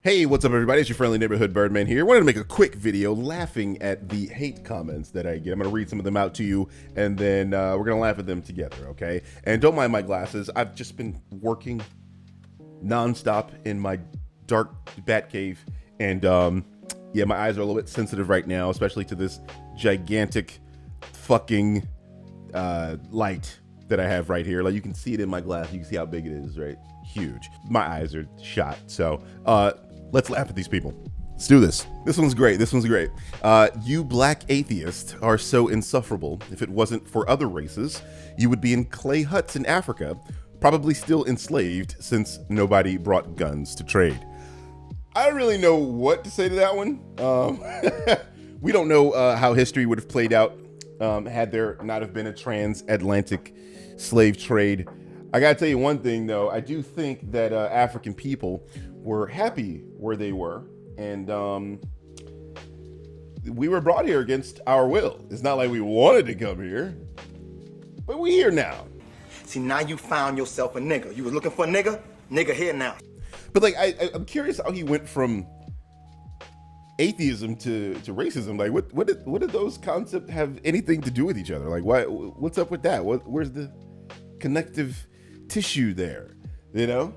Hey, what's up, everybody? It's your friendly neighborhood Birdman here. I wanted to make a quick video laughing at the hate comments that I get. I'm going to read some of them out to you, and then we're going to laugh at them together, okay? And don't mind my glasses. I've just been working nonstop in my dark bat cave, and yeah, my eyes are a little bit sensitive right now, especially to this gigantic fucking light that I have right here. Like, you can see it in my glass. You can see how big it is, right? Huge. My eyes are shot. So let's laugh at these people. Let's do this. This one's great. This one's great. You black atheists are so insufferable. If it wasn't for other races, you would be in clay huts in Africa, probably still enslaved since nobody brought guns to trade. I don't really know what to say to that one. We don't know how history would have played out had there not have been a transatlantic slave trade. I gotta tell you one thing though, I do think that African people were happy where they were, and we were brought here against our will. It's not like we wanted to come here, but we're here now. See, now you found yourself a nigga. You was looking for a nigga? Nigga here now. But like, I'm curious how he went from atheism to racism. Like, what did those concepts have anything to do with each other? Like, what's up with that? Where's the connective tissue there? You know?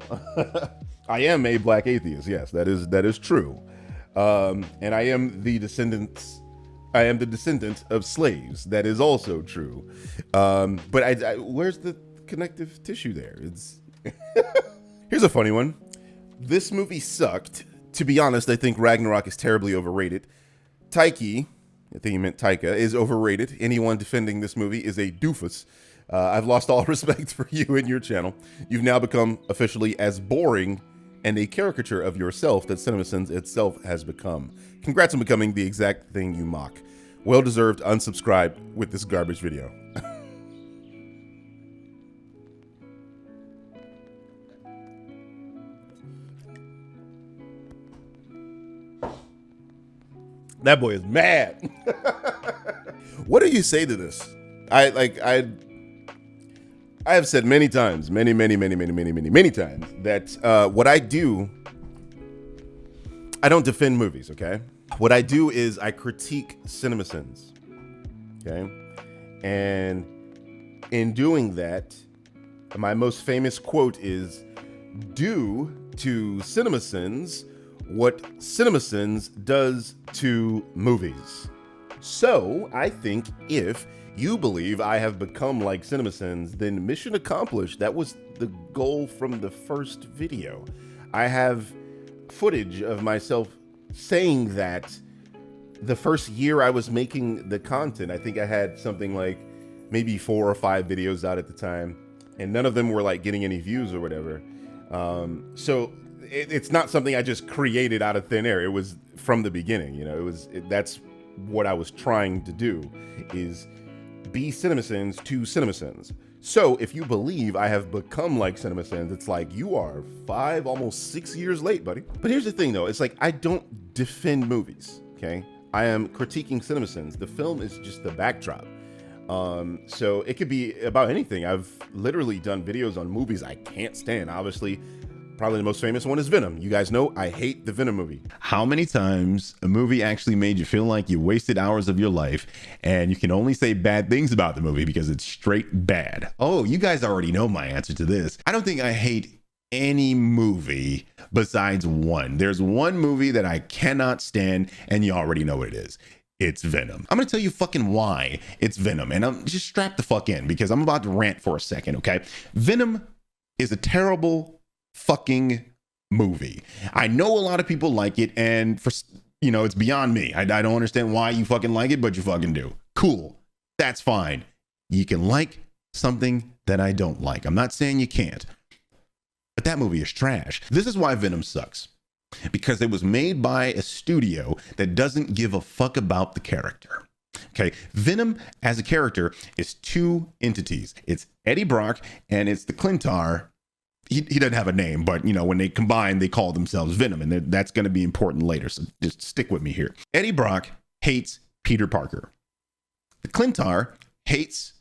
I am a black atheist. Yes, that is true. And I am the descendant of slaves. That is also true. But I where's the connective tissue there? It's Here's a funny one. This movie sucked. To be honest, I think Ragnarok is terribly overrated. Taiki, I think he meant Taika, is overrated. Anyone defending this movie is a doofus. I've lost all respect for you and your channel. You've now become officially as boring and a caricature of yourself that CinemaSins itself has become. Congrats on becoming the exact thing you mock. Well-deserved unsubscribe with this garbage video. That boy is mad. What do you say to this? I have said many times, many times that what I do, I don't defend movies, okay? What I do is I critique CinemaSins, okay? And in doing that, my most famous quote is, "Do to CinemaSins what CinemaSins does to movies." So I think if you believe I have become like CinemaSins, then mission accomplished. That was the goal from the first video. I have footage of myself saying that the first year I was making the content. I think I had something like maybe 4 or 5 videos out at the time, and none of them were like getting any views or whatever. So it's not something I just created out of thin air. It was from the beginning, you know. That's what I was trying to do, is be CinemaSins to CinemaSins. So if you believe I have become like CinemaSins, it's like you are 5, almost 6 years late, buddy. But here's the thing though, it's like I don't defend movies, okay? I am critiquing CinemaSins. The film is just the backdrop. So it could be about anything. I've literally done videos on movies I can't stand. Obviously, probably the most famous one is Venom. You guys know I hate the Venom movie. How many times a movie actually made you feel like you wasted hours of your life and you can only say bad things about the movie because it's straight bad? Oh, you guys already know my answer to this. I don't think I hate any movie besides one. There's one movie that I cannot stand, and you already know what it is. It's Venom. I'm gonna tell you fucking why it's Venom, and I'm just strap the fuck in because I'm about to rant for a second, okay? Venom is a terrible fucking movie. I know a lot of people like it, and for, you know, it's beyond me. I don't understand why you fucking like it, but you fucking do. Cool. That's fine. You can like something that I don't like. I'm not saying you can't, but that movie is trash. This is why Venom sucks. Because it was made by a studio that doesn't give a fuck about the character. Okay, Venom as a character is 2 entities. It's Eddie Brock and it's the Clintar. He doesn't have a name, but you know, when they combine, they call themselves Venom, and that's going to be important later. So just stick with me here. Eddie Brock hates Peter Parker. The Clintar hates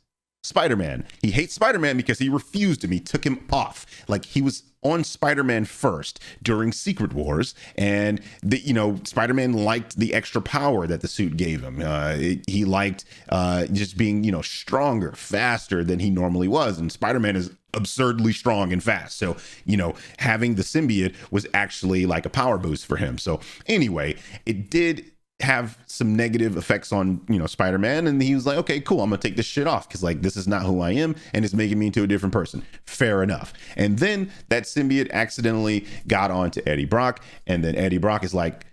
Spider-Man. He hates Spider-Man because he refused him. He took him off. Like, he was on Spider-Man first during Secret Wars, and Spider-Man liked the extra power that the suit gave him. He liked just being stronger, faster than he normally was, and Spider-Man is absurdly strong and fast. So having the symbiote was actually like a power boost for him. So anyway, it did have some negative effects on Spider-Man, and he was like, okay, cool, I'm gonna take this shit off because like this is not who I am and it's making me into a different person. Fair enough. And then that symbiote accidentally got onto Eddie Brock, and then Eddie Brock is like,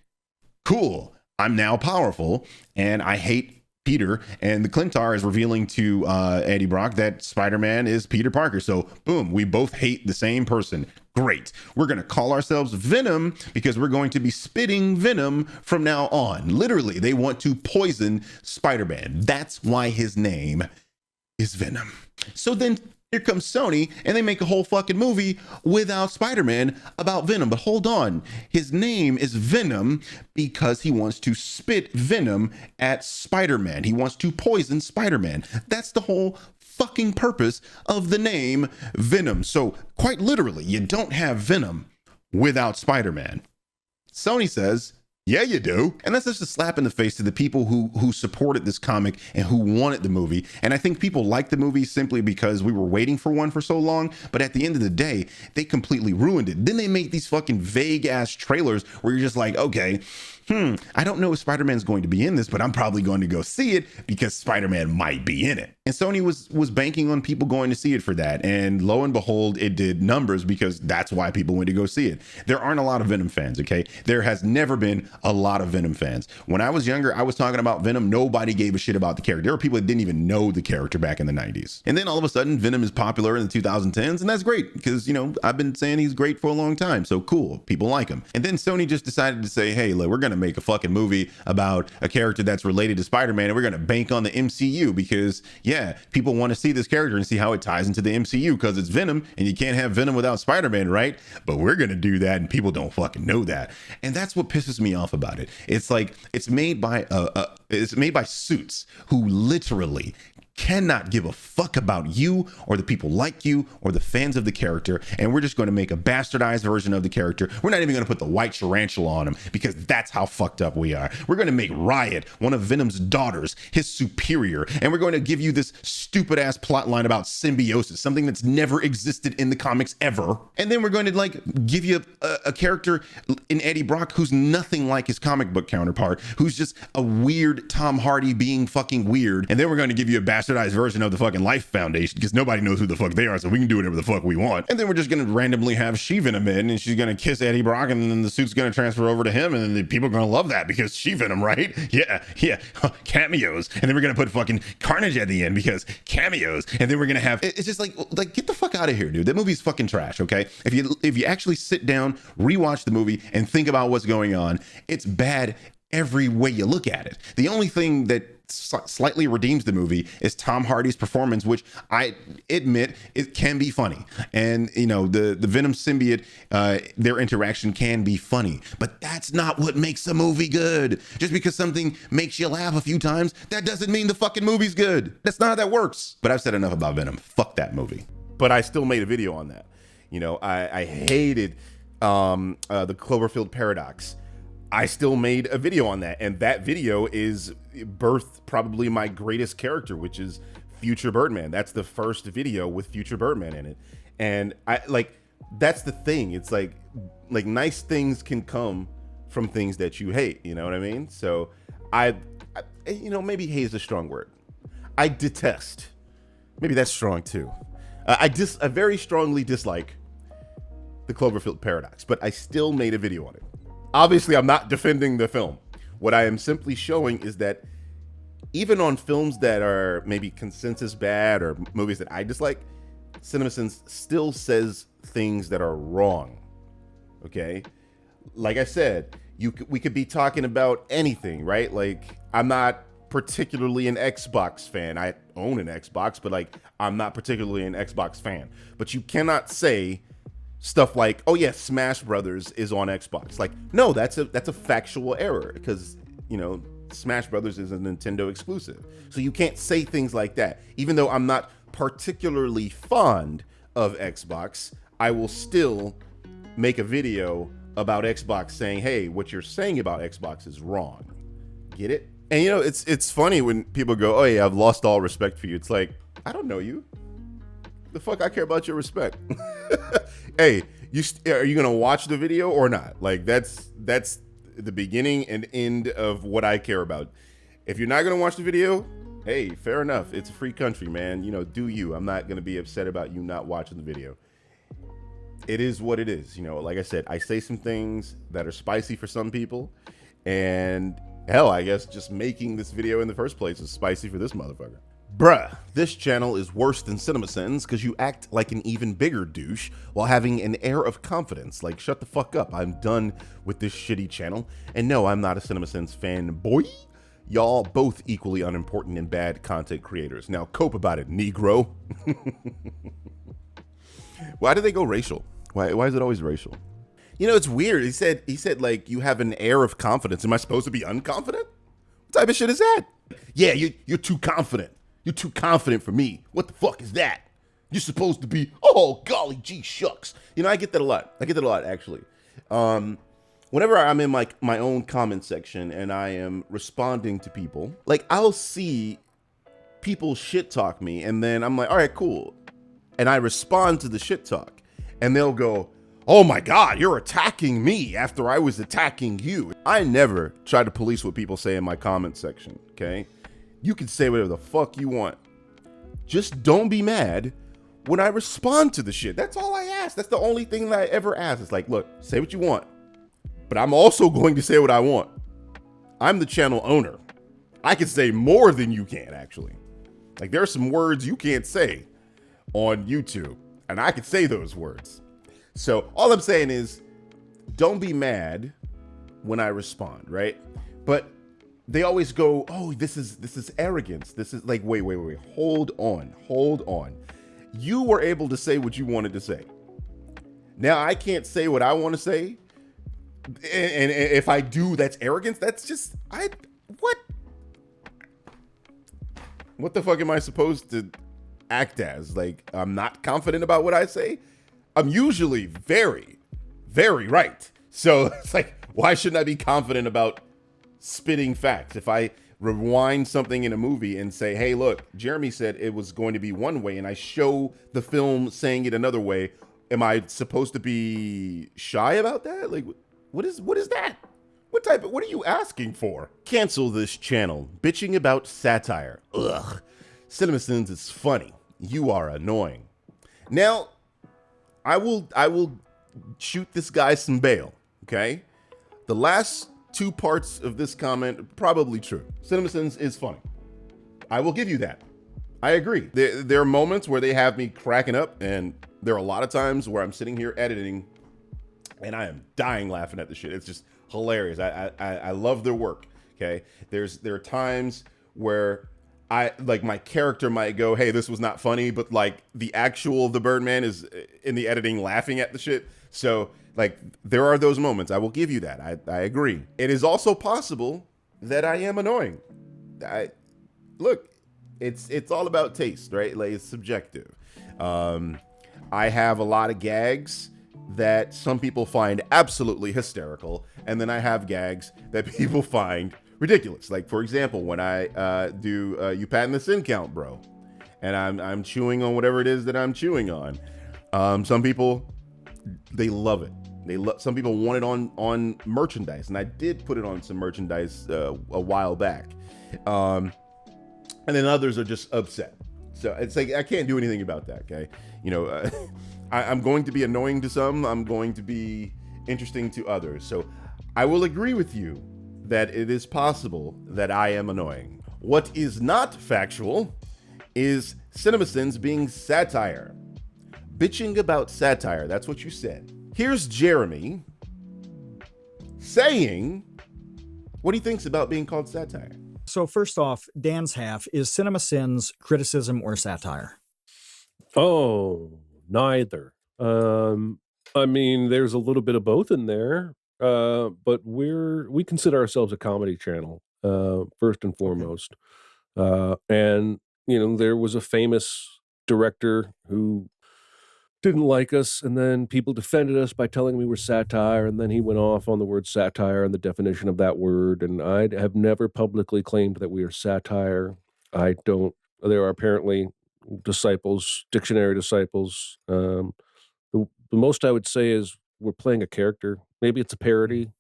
cool, I'm now powerful and I hate Peter, and the Clintar is revealing to Eddie Brock that Spider-Man is Peter Parker. So boom, we both hate the same person. Great. We're going to call ourselves Venom because we're going to be spitting venom from now on. Literally, they want to poison Spider-Man. That's why his name is Venom. So then here comes Sony, and they make a whole fucking movie without Spider-Man about Venom. But hold on, his name is Venom because he wants to spit venom at Spider-Man. He wants to poison Spider-Man. That's the whole fucking purpose of the name Venom. So quite literally, you don't have Venom without Spider-Man. Sony says, yeah, you do. And that's just a slap in the face to the people who supported this comic and who wanted the movie. And I think people like the movie simply because we were waiting for one for so long. But at the end of the day, they completely ruined it. Then they make these fucking vague ass trailers where you're just like, okay, I don't know if Spider-Man's going to be in this, but I'm probably going to go see it because Spider-Man might be in it. And Sony was banking on people going to see it for that. And lo and behold, it did numbers because that's why people went to go see it. There aren't a lot of Venom fans, okay? There has never been a lot of Venom fans. When I was younger, I was talking about Venom. Nobody gave a shit about the character. There were people that didn't even know the character back in the 90s. And then all of a sudden, Venom is popular in the 2010s, and that's great because, I've been saying he's great for a long time. So cool. People like him. And then Sony just decided to say, hey, look, we're going to make a fucking movie about a character that's related to Spider-Man, and we're going to bank on the MCU because, yeah, people want to see this character and see how it ties into the MCU because it's Venom, and you can't have Venom without Spider-Man, right? But we're going to do that, and people don't fucking know that. And that's what pisses me off about it. It's like it's made by suits who literally cannot give a fuck about you or the people like you or the fans of the character, and we're just going to make a bastardized version of the character. We're not even going to put the white tarantula on him because that's how fucked up we are. We're going to make Riot, one of Venom's daughters, his superior, and we're going to give you this stupid ass plot line about symbiosis, something that's never existed in the comics ever. And then we're going to give you a character in Eddie Brock who's nothing like his comic book counterpart, who's just a weird Tom Hardy being fucking weird. And then we're going to give you a bastardized version of the fucking Life Foundation because nobody knows who the fuck they are, so we can do whatever the fuck we want. And then we're just gonna randomly have She-Venom in, and she's gonna kiss Eddie Brock, and then the suit's gonna transfer over to him, and then the people are gonna love that because She-Venom, right? Yeah, cameos. And then we're gonna put fucking Carnage at the end because cameos. And then we're gonna have it's just like get the fuck out of here, dude. That movie's fucking trash. Okay, if you actually sit down, rewatch the movie, and think about what's going on, it's bad every way you look at it. The only thing that slightly redeems the movie is Tom Hardy's performance, which I admit it can be funny. And the Venom symbiote, their interaction can be funny, but that's not what makes a movie good. Just because something makes you laugh a few times, that doesn't mean the fucking movie's good. That's not how that works. But I've said enough about Venom. Fuck that movie. But I still made a video on that. I hated the Cloverfield paradox. I still made a video on that, and that video is birthed probably my greatest character, which is Future Birdman. That's the first video with Future Birdman in it. And that's the thing. It's like nice things can come from things that you hate, you know what I mean? So I maybe hate is a strong word. I detest, maybe that's strong too. I very strongly dislike the Cloverfield paradox, but I still made a video on it. Obviously, I'm not defending the film. What I am simply showing is that even on films that are maybe consensus bad or movies that I dislike, CinemaSins still says things that are wrong. Okay? Like I said, we could be talking about anything, right? Like, I'm not particularly an Xbox fan. I own an Xbox, but I'm not particularly an Xbox fan. But you cannot say stuff like, oh yeah, Smash Brothers is on Xbox. No, that's a factual error because Smash Brothers is a Nintendo exclusive. So you can't say things like that. Even though I'm not particularly fond of Xbox, I will still make a video about Xbox saying, hey, what you're saying about Xbox is wrong. Get it? And you know, it's funny when people go, oh yeah, I've lost all respect for you. It's like, I don't know you. The fuck I care about your respect? Hey, are you gonna watch the video or not? Like that's the beginning and end of what I care about. If you're not gonna watch the video, hey, fair enough. It's a free country, man. You know, do you. I'm not gonna be upset about you not watching the video. It is what it is. You know, like I said, I say some things that are spicy for some people, and hell, I guess just making this video in the first place is spicy for this motherfucker. Bruh, this channel is worse than CinemaSins because you act like an even bigger douche while having an air of confidence. Like, shut the fuck up. I'm done with this shitty channel. And no, I'm not a CinemaSins fan, boy. Y'all both equally unimportant and bad content creators. Now cope about it, Negro. Why do they go racial? Why is it always racial? You know, it's weird. He said like, you have an air of confidence. Am I supposed to be unconfident? What type of shit is that? Yeah, you're too confident. You're too confident for me. What the fuck is that? You're supposed to be, oh, golly gee shucks. You know, I get that a lot. Actually. Whenever I'm in like my own comment section and I am responding to people, like I'll see people shit talk me and then I'm like, all right, cool. And I respond to the shit talk and they'll go, oh my God, you're attacking me after I was attacking you. I never try to police what people say in my comment section, okay? You can say whatever the fuck you want. Just don't be mad when I respond to the shit. That's all I ask. That's the only thing that I ever ask. It's like, look, say what you want, but I'm also going to say what I want. I'm the channel owner. I can say more than you can, actually. Like, there are some words you can't say on YouTube, and I can say those words. So all I'm saying is, don't be mad when I respond, right? But they always go, oh, this is arrogance. This is like, wait. Hold on. You were able to say what you wanted to say. Now I can't say what I want to say. And if I do, that's arrogance. That's just, what the fuck am I supposed to act as? Like, I'm not confident about what I say? I'm usually very, very right. So it's like, why shouldn't I be confident about spitting facts? If I rewind something in a movie and say, hey, look, Jeremy said it was going to be one way, and I show the film saying it another way, am I supposed to be shy about that? Like, what is that? What are you asking for? Cancel this channel. Bitching about satire. Ugh. CinemaSins is funny. You are annoying. Now, I will shoot this guy some bail, okay? The last two parts of this comment are probably true. CinemaSins is funny. I will give you that. I agree. There are moments where they have me cracking up, and there are a lot of times where I'm sitting here editing and I am dying laughing at the shit. It's just hilarious. I love their work, okay? There are times where my character might go, hey, this was not funny, but like the Birdman is in the editing laughing at the shit. So like there are those moments. I will give you that. I agree. It is also possible that I am annoying. Look, it's all about taste, right? Like, it's subjective. I have a lot of gags that some people find absolutely hysterical, and then I have gags that people find ridiculous. Like, for example, when I do you patting the sin count, bro, and I'm chewing on whatever it is that I'm chewing on. Some people, they love it. Some people want it on merchandise, and I did put it on some merchandise a while back. And then others are just upset. So it's like, I can't do anything about that, okay? You know, I'm going to be annoying to some. I'm going to be interesting to others. So I will agree with you that it is possible that I am annoying. What is not factual is CinemaSins being satire. Bitching about satire, that's what you said. Here's Jeremy saying what he thinks about being called satire. So first off, Dan's half, is CinemaSins criticism or satire? Oh, neither. I mean, there's a little bit of both in there, but we consider ourselves a comedy channel, first and foremost. And, you know, there was a famous director who didn't like us, and then people defended us by telling we were satire, and then he went off on the word satire and the definition of that word, and I have never publicly claimed that we are satire. I don't. There are apparently disciples, dictionary disciples. The most I would say is we're playing a character. Maybe it's a parody.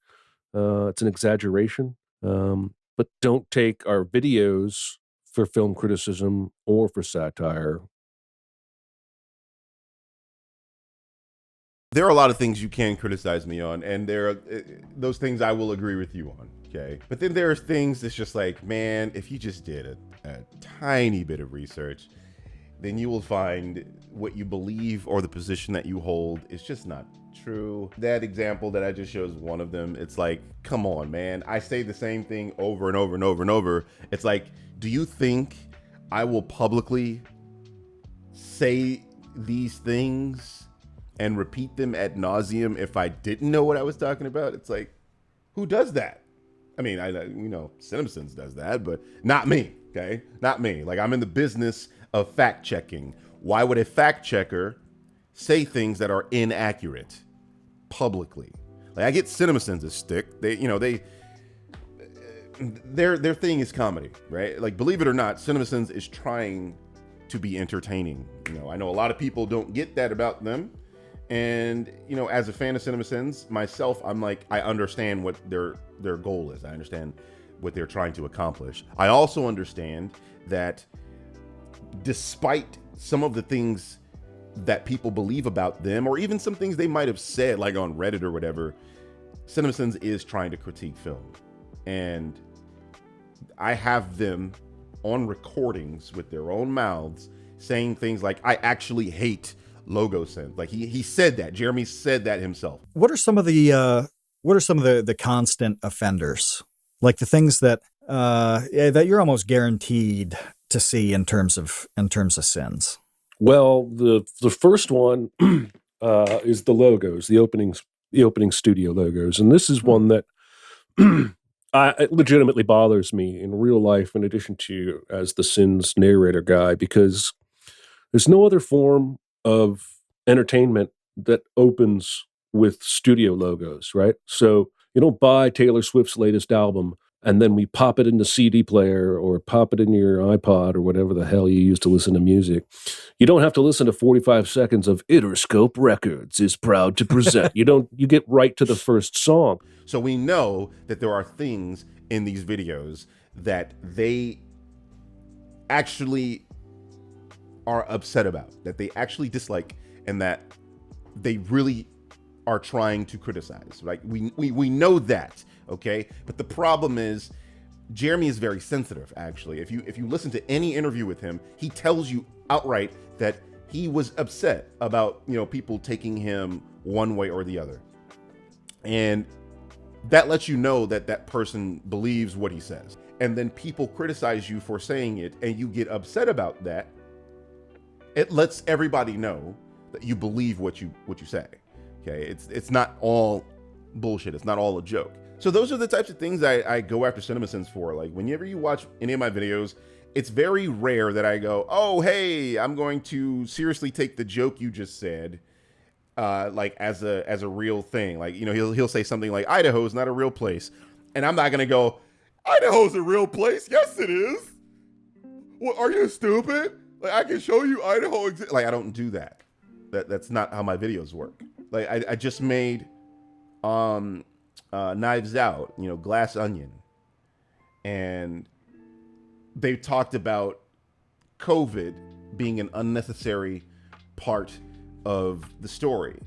It's an exaggeration. But don't take our videos for film criticism or for satire. There are a lot of things you can criticize me on, and there are those things I will agree with you on, okay? But then there's things that's just like, man, if you just did a tiny bit of research, then you will find what you believe or the position that you hold is just not true. That example that I just showed is one of them. It's like, come on, man. I say the same thing over and over and over and over. It's like, do you think I will publicly say these things and repeat them ad nauseum if I didn't know what I was talking about? It's like, who does that? I mean, CinemaSins does that, but not me, okay? Not me. Like, I'm in the business of fact checking. Why would a fact checker say things that are inaccurate publicly? Like, I get CinemaSins' stick. Their thing is comedy, right? Like, believe it or not, CinemaSins is trying to be entertaining. I know a lot of people don't get that about them. And, as a fan of CinemaSins, myself, I'm like, I understand what their goal is. I understand what they're trying to accomplish. I also understand that despite some of the things that people believe about them, or even some things they might have said, like on Reddit or whatever, CinemaSins is trying to critique film. And I have them on recordings with their own mouths saying things like, I actually hate logo sense. Like he said that. Jeremy said that himself. What are some of the constant offenders? Like the things that you're almost guaranteed to see in terms of sins? Well, the first one is the logos, the opening studio logos, and this is one that it legitimately bothers me in real life, in addition to as the Sins narrator guy, because there's no other form of entertainment that opens with studio logos, right? So you don't buy Taylor Swift's latest album and then we pop it in the CD player or pop it in your iPod or whatever the hell you use to listen to music. You don't have to listen to 45 seconds of Interscope Records is proud to present. You get right to the first song. So we know that there are things in these videos that they actually are upset about, that they actually dislike, and that they really are trying to criticize. Like we know that, okay? But the problem is Jeremy is very sensitive, actually. If you listen to any interview with him, he tells you outright that he was upset about, people taking him one way or the other. And that lets you know that that person believes what he says. And then people criticize you for saying it and you get upset about that. It lets everybody know that you believe what you say. Okay, it's not all bullshit. It's not all a joke. So those are the types of things I go after CinemaSins for. Like whenever you watch any of my videos, it's very rare that I go, oh, hey, I'm going to seriously take the joke you just said, like as a real thing. Like, he'll say something like, Idaho is not a real place. And I'm not going to go, Idaho's a real place. Yes, it is. What, are you stupid? Like, I can show you Idaho exists. Like, I don't do that. That's not how my videos work. Like, I just made Knives Out, Glass Onion. And they talked about COVID being an unnecessary part of the story.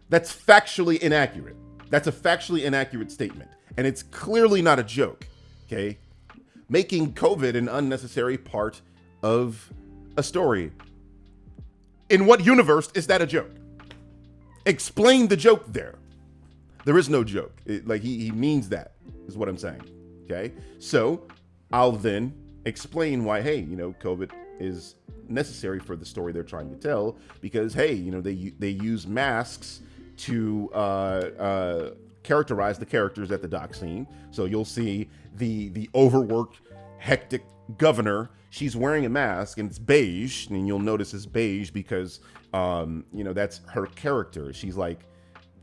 That's factually inaccurate. That's a factually inaccurate statement. And it's clearly not a joke, okay? Making COVID an unnecessary part of a story. In what universe is that a joke? Explain the joke there. There is no joke. He means that, is what I'm saying, okay? So I'll then explain why, hey, COVID is necessary for the story they're trying to tell, because, hey, they use masks to characterize the characters at the dock scene. So you'll see the overworked hectic governor. She's wearing a mask and it's beige, and you'll notice it's beige because that's her character. She's like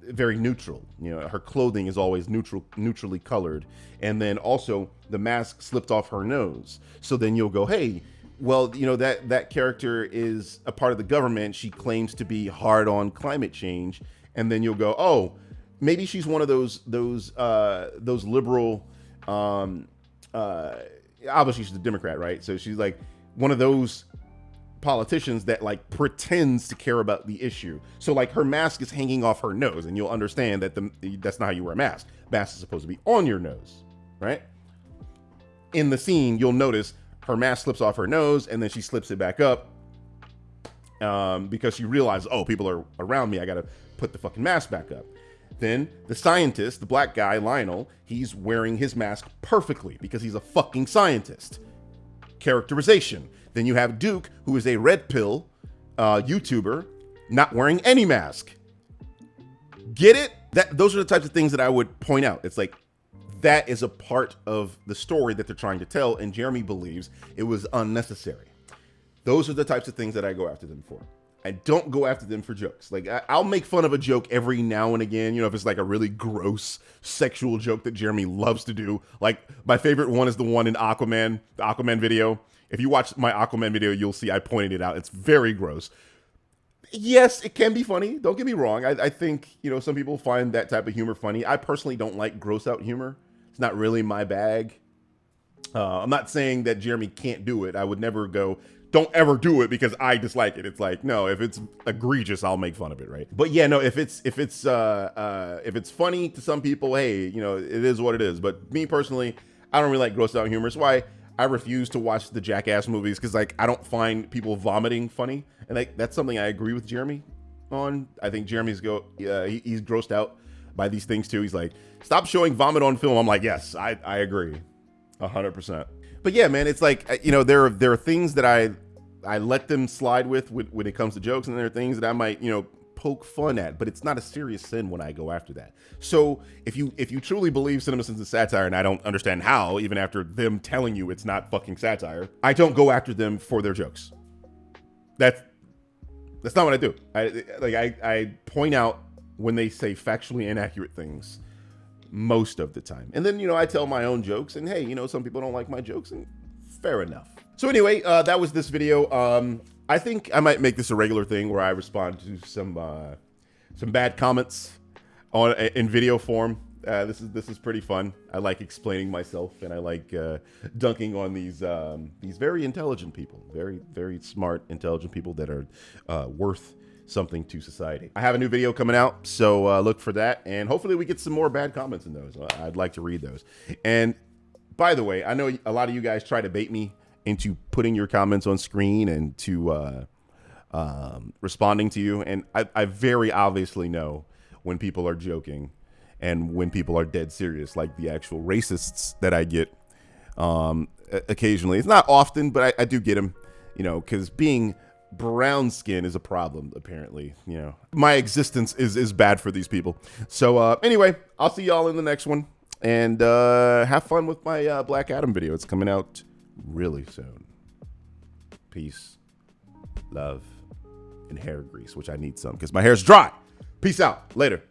very neutral. Her clothing is always neutrally colored, and then also the mask slipped off her nose. So then you'll go, hey, well, that character is a part of the government. She claims to be hard on climate change, and then you'll go, oh, maybe she's one of those liberal. Obviously, she's a Democrat, right? So she's like one of those politicians that like pretends to care about the issue. So like her mask is hanging off her nose, and you'll understand that that's not how you wear a mask. Mask is supposed to be on your nose, right? In the scene, you'll notice her mask slips off her nose, and then she slips it back up because she realizes, oh, people are around me. I got to put the fucking mask back up. Then the scientist, the black guy, Lionel, he's wearing his mask perfectly because he's a fucking scientist. Characterization. Then you have Duke, who is a red pill YouTuber, not wearing any mask. Get it? Those are the types of things that I would point out. It's like, that is a part of the story that they're trying to tell, and Jeremy believes it was unnecessary. Those are the types of things that I go after them for. I don't go after them for jokes. Like, I'll make fun of a joke every now and again, if it's like a really gross sexual joke that Jeremy loves to do. Like, my favorite one is the one in Aquaman, the Aquaman video. If you watch my Aquaman video, you'll see I pointed it out. It's very gross. Yes, it can be funny. Don't get me wrong. I think, some people find that type of humor funny. I personally don't like gross out humor. It's not really my bag. I'm not saying that Jeremy can't do it. I would never go, don't ever do it because I dislike it. It's like, no, if it's egregious, I'll make fun of it, right? But yeah, no, if it's funny to some people, hey, it is what it is. But me personally, I don't really like gross out humor. It's why I refuse to watch the Jackass movies, because like I don't find people vomiting funny, and that's something I agree with Jeremy on. I think Jeremy's he's grossed out by these things too. He's like, stop showing vomit on film. I'm like, yes, I agree, 100%. But yeah, man, it's like, there are things that I let them slide with when it comes to jokes, and there are things that I might poke fun at, but it's not a serious sin when I go after that. So if you truly believe CinemaSins is satire, and I don't understand how, even after them telling you it's not fucking satire, I don't go after them for their jokes. That's not what I do. I point out when they say factually inaccurate things most of the time, and then I tell my own jokes, and hey, some people don't like my jokes, and fair enough. So anyway, that was this video. I think I might make this a regular thing where I respond to some bad comments in video form. This is pretty fun. I like explaining myself, and I like dunking on these very intelligent people, very, very smart, intelligent people that are worth something to society. I have a new video coming out, so look for that, and hopefully we get some more bad comments in those. I'd like to read those. And by the way, I know a lot of you guys try to bait me into putting your comments on screen and to responding to you, and I very obviously know when people are joking and when people are dead serious, like the actual racists that I get occasionally. It's not often, but I do get them, because being brown skin is a problem, apparently. My existence is bad for these people. So anyway, I'll see y'all in the next one, and have fun with my Black Adam video. It's coming out really soon. Peace, love, and hair grease, which I need some because my hair's dry. Peace out. Later.